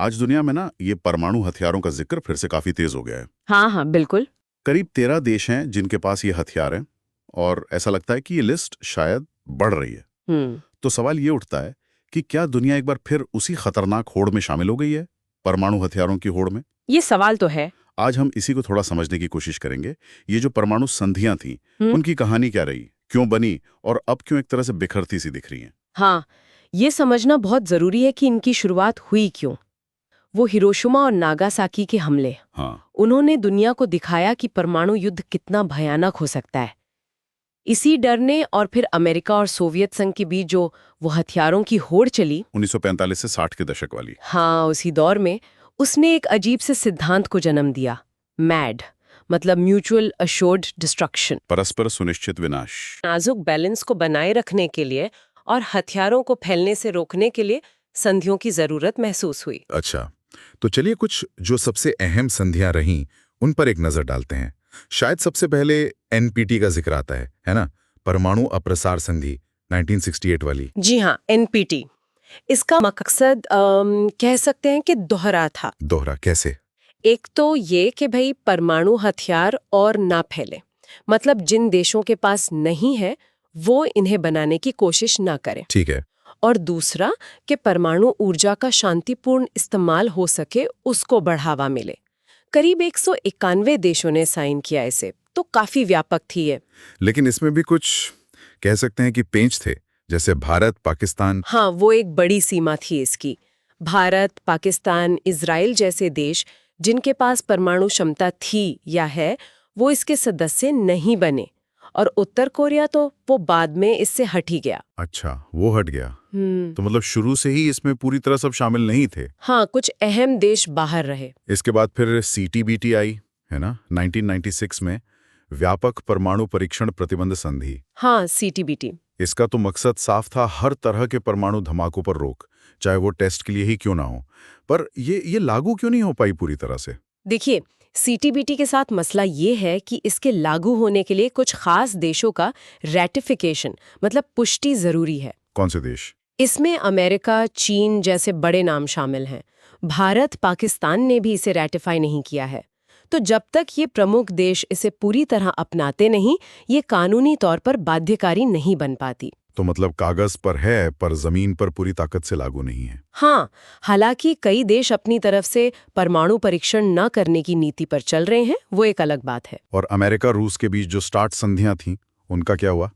आज दुनिया में ना ये परमाणु हथियारों का जिक्र फिर से काफी तेज हो गया है। हाँ हाँ बिल्कुल। करीब 13 देश हैं जिनके पास ये हथियार हैं और ऐसा लगता है कि ये लिस्ट शायद बढ़ रही है। हम्म। तो सवाल ये उठता है कि क्या दुनिया एक बार फिर उसी खतरनाक होड़ में शामिल हो गई है, परमाणु हथियारों की होड़ में? ये सवाल तो है। आज हम इसी को थोड़ा समझने की कोशिश करेंगे। ये जो परमाणु संधियां थी, उनकी कहानी क्या रही, क्यों बनी और अब क्यों एक तरह से बिखरती सी दिख रही हैं। हाँ, ये समझना बहुत जरूरी है कि इनकी शुरुआत हुई क्यों। वो हिरोशिमा और नागासाकी के हमले, हाँ, उन्होंने दुनिया को दिखाया कि परमाणु युद्ध कितना भयानक हो सकता है। इसी डर ने और फिर अमेरिका और सोवियत संघ के बीच जो वो हथियारों की होड़ चली 1945 से 60 के दशक वाली। हाँ, उसी दौर में उसने एक अजीब से सिद्धांत को जन्म दिया, मैड, मतलब म्यूचुअल अश्योर्ड डिस्ट्रक्शन। परस्पर सुनिश्चित विनाश। नाजुक बैलेंस को बनाए रखने के लिए और हथियारों को फैलने से रोकने के लिए संधियों की जरूरत महसूस हुई। अच्छा, तो चलिए कुछ जो सबसे अहम संधियां रहीं उन पर एक नजर डालते हैं। शायद सबसे पहले एनपीटी का जिक्र आता है ना? परमाणु अप्रसार संधि 1968 वाली। जी हाँ, एनपीटी। इसका मकसद कह सकते हैं कि दोहरा था। दोहरा कैसे? एक तो ये कि भाई परमाणु हथियार और ना फैले, मतलब जिन देशों के पास नहीं है वो इन्हें बनाने की कोशिश ना करें। ठीक है। और दूसरा कि परमाणु ऊर्जा का शांतिपूर्ण इस्तेमाल हो सके, उसको बढ़ावा मिले। करीब 191 देशों ने साइन किया इसे, तो काफी व्यापक थी ये। लेकिन इसमें भी कुछ कह सकते हैं कि पेंच थे, जैसे भारत, पाकिस्तान। हाँ, वो एक बड़ी सीमा थी इसकी। भारत, पाकिस्तान, इजराइल जैसे देश जिनके पास परमाणु क्षमता थी या है, वो इसके सदस्य नहीं बने। और उत्तर कोरिया तो वो बाद में इससे हट ही गया। अच्छा, वो हट गया। तो मतलब शुरू से ही इसमें पूरी तरह सब शामिल नहीं थे। हाँ, कुछ अहम देश बाहर रहे। इसके बाद फिर सीटीबीटी आई, है ना, 1996 में, व्यापक परमाणु परीक्षण प्रतिबंध संधि। हाँ, सीटीबीटी। इसका तो मकसद साफ था, हर तरह के परमाणु धमाकों पर रोक, चाहे वो टेस्ट के लिए ही क्यों ना हो। पर ये लागू क्यों नहीं हो पाई पूरी तरह से? देखिए, सीटीबीटी के साथ मसला ये है कि इसके लागू होने के लिए कुछ खास देशों का रैटिफिकेशन, मतलब पुष्टि जरूरी है। कौन से देश? इसमें अमेरिका, चीन जैसे बड़े नाम शामिल हैं। भारत, पाकिस्तान ने भी इसे रैटिफाई नहीं किया है। तो जब तक ये प्रमुख देश इसे पूरी तरह अपनाते नहीं, ये कानूनी तौर पर बाध्यकारी नहीं बन पाती। तो मतलब कागज पर है पर जमीन पर पूरी ताकत से लागू नहीं है। हाँ, हालांकि कई देश अपनी तरफ से परमाणु परीक्षण न करने की नीति पर चल रहे हैं, वो एक अलग बात है। और अमेरिका रूस के बीच जो स्टार्ट संधियां थीं, उनका क्या हुआ?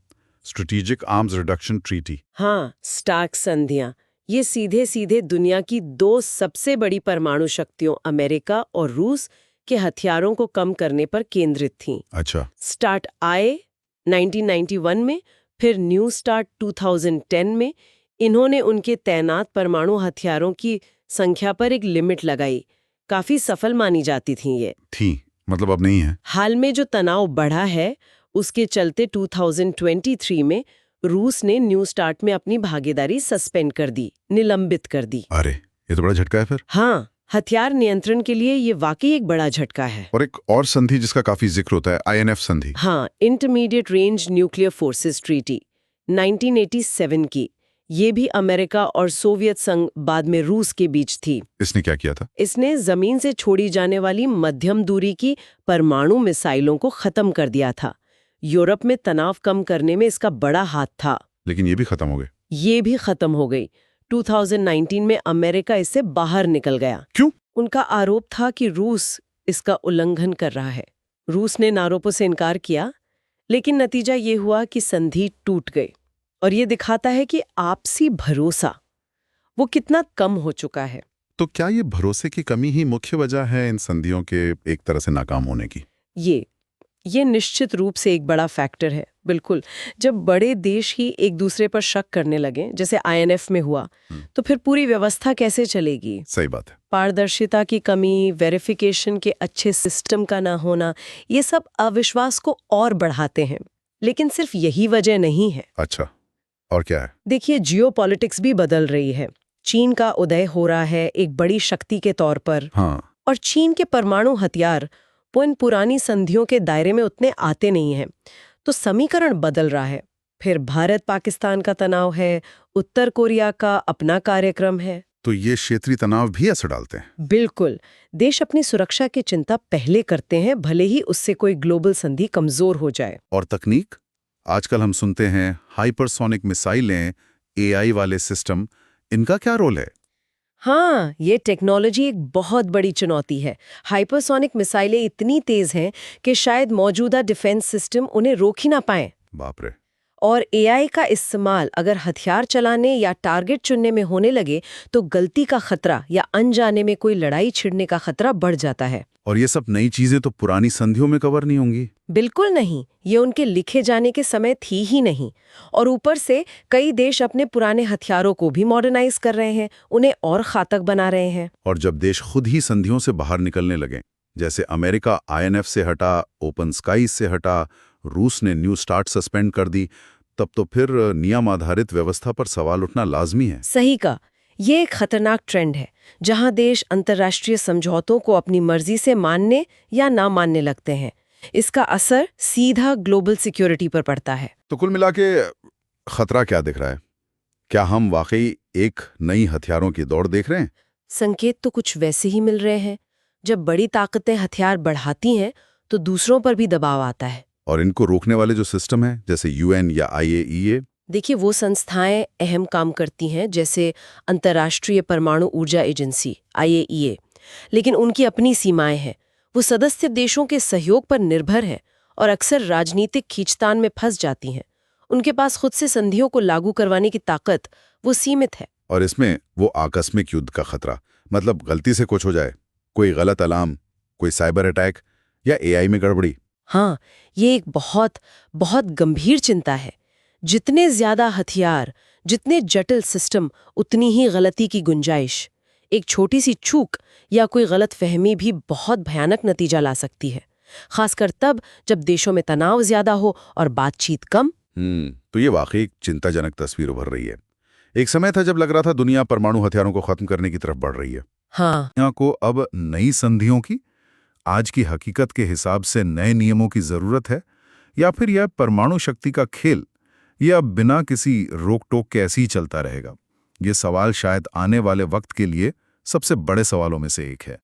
Strategic arms reduction treaty. हाँ, स्टार्क संधियां, ये सीधे सीधे दुनिया की दो सबसे बड़ी परमाणु शक्तियों अमेरिका और रूस के हथियारों को कम करने पर केंद्रित थीं। अच्छा। स्टार्ट आए 1991 में, फिर न्यू स्टार्ट 2010 में। इन्होंने उनके तैनात परमाणु हथियारों की संख्या पर एक लिमिट लगाई। काफी सफल मानी जाती थी ये। थी, मतलब अब नहीं है। हाल में जो तनाव बढ़ा है, उसके चलते 2023 में रूस ने न्यू स्टार्ट में अपनी भागीदारी सस्पेंड कर दी, निलंबित कर दी। अरे, ये तो बड़ा झटका है फिर। हाँ, हथियार नियंत्रण के लिए ये वाकई एक बड़ा झटका है। और एक और संधि जिसका काफी जिक्र होता है, आईएनएफ संधि। हाँ, intermediate range nuclear forces treaty 1987 की। ये भी अमेरिका और सोवियत संघ, बाद में रूस के बीच थी। इसने क्या किया था? इसने जमीन से छोड़ी जाने वाली मध्यम दूरी की परमाणु मिसाइलों को खत्म कर दिया था। यूरोप में तनाव कम करने में इसका बड़ा हाथ था। लेकिन ये भी खत्म हो गए। ये भी खत्म हो गई। 2019 में अमेरिका इससे बाहर निकल गया। क्यों? उनका आरोप था कि रूस इसका उल्लंघन कर रहा है। रूस ने आरोपों से इनकार किया, लेकिन नतीजा ये हुआ कि संधि टूट गई। और ये दिखाता है कि आपसी भरोसा वो कितना कम हो चुका है। तो क्या ये भरोसे की कमी ही मुख्य वजह है इन संधियों के एक तरह से नाकाम होने की? ये निश्चित रूप से एक बड़ा फैक्टर है। बिल्कुल, जब बड़े देश ही एक दूसरे पर शक करने लगे, जैसे आईएनएफ में हुआ, तो फिर पूरी व्यवस्था कैसे चलेगी? सही बात है। पारदर्शिता की कमी, वेरिफिकेशन के अच्छे सिस्टम का ना होना, ये सब अविश्वास को और बढ़ाते हैं। लेकिन सिर्फ यही वजह नहीं है। अच्छा, और क्या है? देखिए, जियोपॉलिटिक्स भी बदल रही है। चीन का उदय हो रहा है एक बड़ी शक्ति के तौर पर। हाँ। और चीन के परमाणु हथियार वो इन पुरानी संधियों के दायरे में उतने आते नहीं हैं, तो समीकरण बदल रहा है। फिर भारत पाकिस्तान का तनाव है, उत्तर कोरिया का अपना कार्यक्रम है। तो ये क्षेत्रीय तनाव भी असर डालते हैं। बिल्कुल। देश अपनी सुरक्षा की चिंता पहले करते हैं, भले ही उससे कोई ग्लोबल संधि कमजोर हो जाए। और तकनीक, आजकल हम सुनते हैं हाइपरसोनिक मिसाइलें, एआई वाले सिस्टम, इनका क्या रोल है? हाँ, ये टेक्नोलॉजी एक बहुत बड़ी चुनौती है। हाइपरसोनिक मिसाइलें इतनी तेज हैं कि शायद मौजूदा डिफेंस सिस्टम उन्हें रोक ही ना पाएं। बाप रे। और एआई का इस्तेमाल अगर हथियार चलाने या टारगेट चुनने में होने लगे तो गलती का खतरा या अनजाने में कोई लड़ाई छिड़ने का खतरा बढ़ जाता है। और ये सब नई चीजें तो पुरानी संधियों में कवर नहीं होंगी। बिल्कुल नहीं, ये उनके लिखे जाने के समय थी ही नहीं। और ऊपर से कई देश अपने पुराने हथियारों को भी मॉडर्नाइज कर रहे हैं, उन्हें और घातक बना रहे हैं। और जब देश खुद ही संधियों से बाहर निकलने लगे, जैसे अमेरिका आईएनएफ से हटा, ओपन स्काईज से हटा, रूस ने न्यू स्टार्ट सस्पेंड कर दी, तब तो फिर नियम आधारित व्यवस्था पर सवाल उठना लाजमी है। सही का, ये एक खतरनाक ट्रेंड है जहां देश अंतर्राष्ट्रीय समझौतों को अपनी मर्जी से मानने या ना मानने लगते हैं। इसका असर सीधा ग्लोबल सिक्योरिटी पर पड़ता है। तो कुल मिला के खतरा क्या दिख रहा है? क्या हम वाकई एक नई हथियारों की दौड़ देख रहे हैं? संकेत तो कुछ वैसे ही मिल रहे हैं। जब बड़ी ताकतें हथियार बढ़ाती हैं तो दूसरों पर भी दबाव आता है। और इनको रोकने वाले जो सिस्टम है, जैसे यूएन या आईएईए, देखिए, वो संस्थाएं अहम काम करती हैं, जैसे अंतर्राष्ट्रीय परमाणु ऊर्जा एजेंसी आईएईए, लेकिन उनकी अपनी सीमाएं हैं। वो सदस्य देशों के सहयोग पर निर्भर है और अक्सर राजनीतिक खींचतान में फंस जाती हैं। उनके पास खुद से संधियों को लागू करवाने की ताकत वो सीमित है। और इसमें वो आकस्मिक युद्ध का खतरा, मतलब गलती से कुछ हो जाए, कोई गलत अलार्म, कोई साइबर अटैक या एआई में गड़बड़ी। हाँ, ये एक बहुत बहुत गंभीर चिंता है। जितने ज्यादा हथियार, जितने जटिल सिस्टम, उतनी ही गलती की गुंजाइश। एक छोटी सी चूक या कोई गलत फहमी भी बहुत भयानक नतीजा ला सकती है, खासकर तब जब देशों में तनाव ज्यादा हो और बातचीत कम। तो ये वाकई एक चिंताजनक तस्वीर उभर रही है। एक समय था जब लग रहा था दुनिया परमाणु हथियारों को खत्म करने की तरफ बढ़ रही है। हाँ, दुनिया को अब नई संधियों की, आज की हकीकत के हिसाब से नए नियमों की जरूरत है, या फिर यह परमाणु शक्ति का खेल यह अब बिना किसी रोक टोक के ऐसे ही चलता रहेगा? ये सवाल शायद आने वाले वक्त के लिए सबसे बड़े सवालों में से एक है।